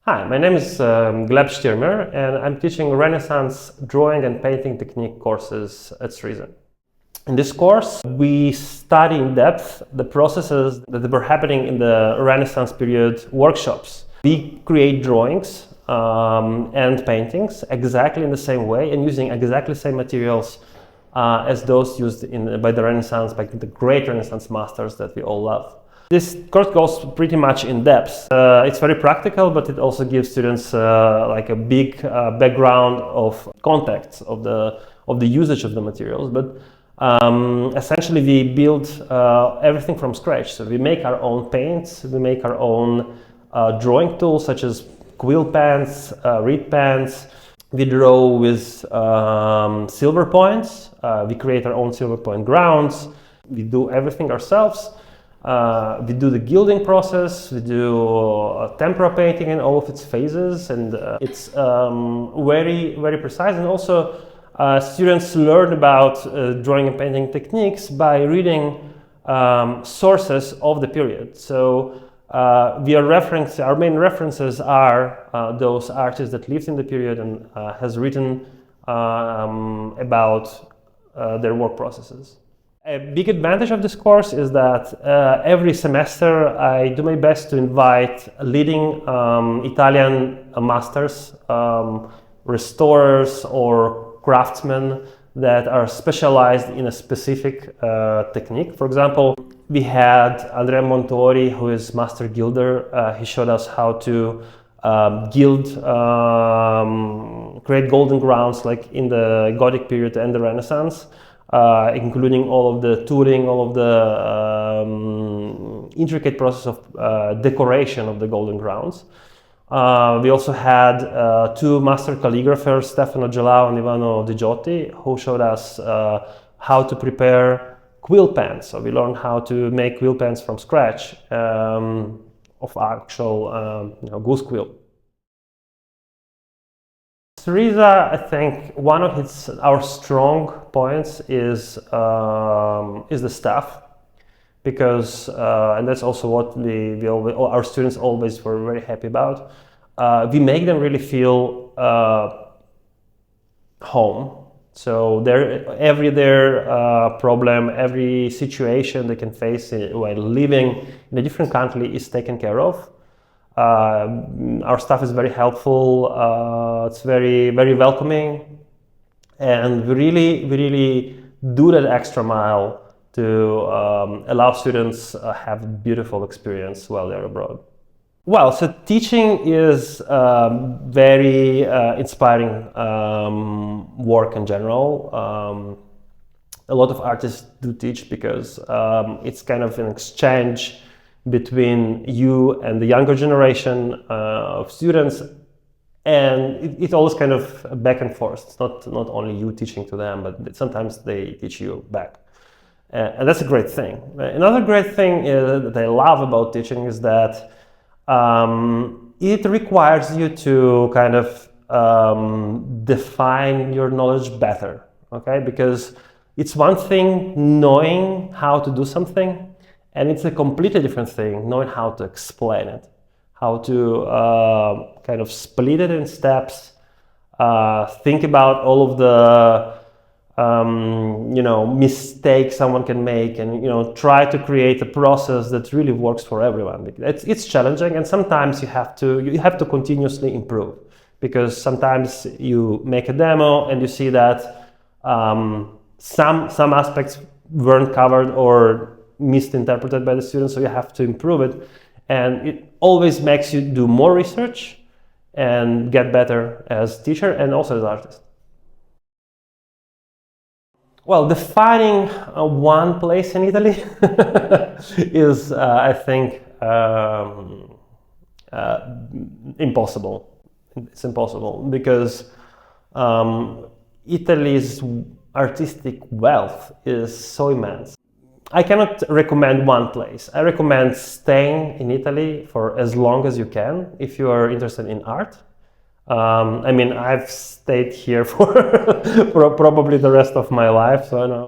Hi, my name is Gleb Shtyrmer, and I'm teaching Renaissance drawing and painting technique courses at SRISA. In this course, we study in depth the processes that were happening in the Renaissance period workshops. We create drawings and paintings exactly in the same way and using exactly the same materials as those used by the Renaissance, by the great Renaissance masters that we all love. This course goes pretty much in depth. It's very practical, but it also gives students like a big background of context of the usage of the materials. But essentially, we build everything from scratch. So we make our own paints, we make our own drawing tools such as quill pens, reed pens. We draw with Silverpoints. We create our own Silverpoint grounds. We do everything ourselves. We do the gilding process, we do tempera painting in all of its phases, and it's very, very precise. And also students learn about drawing and painting techniques by reading sources of the period. So our main references are those artists that lived in the period and has written about their work processes. A big advantage of this course is that every semester I do my best to invite leading Italian masters, restorers or craftsmen that are specialized in a specific technique. For example, we had Andrea Montori, who is master gilder. He showed us how to gild, create golden grounds like in the Gothic period and the Renaissance. Including all of the tooling, all of the intricate process of decoration of the golden grounds. We also had two master calligraphers, Stefano Gelao and Ivano Di Giotti, who showed us how to prepare quill pens. So we learned how to make quill pens from scratch of actual goose quill. SRISA, I think one of our strong points is the staff, because and that's also what our students always were very happy about. We make them really feel home. So their problem, every situation they can face while living in a different country is taken care of. Our staff is very helpful, it's very, very welcoming, and we really do that extra mile to allow students have a beautiful experience while they're abroad. Well, so teaching is very inspiring work in general. A lot of artists do teach because it's kind of an exchange between you and the younger generation of students, and it always kind of back and forth. It's not only you teaching to them, but sometimes they teach you back, and that's a great thing. Another great thing that I love about teaching is that it requires you to kind of define your knowledge better, okay? Because it's one thing knowing how to do something, and it's a completely different thing knowing how to explain it, how to kind of split it in steps, think about all of the mistakes someone can make, and try to create a process that really works for everyone. It's challenging, and sometimes you have to continuously improve, because sometimes you make a demo and you see that some aspects weren't covered or misinterpreted by the students, so you have to improve it, and it always makes you do more research and get better as teacher and also as artist. Well, defining one place in Italy is, I think, impossible. It's impossible because Italy's artistic wealth is so immense. I cannot recommend one place. I recommend staying in Italy for as long as you can if you are interested in art. I mean, I've stayed here for probably the rest of my life, so I know.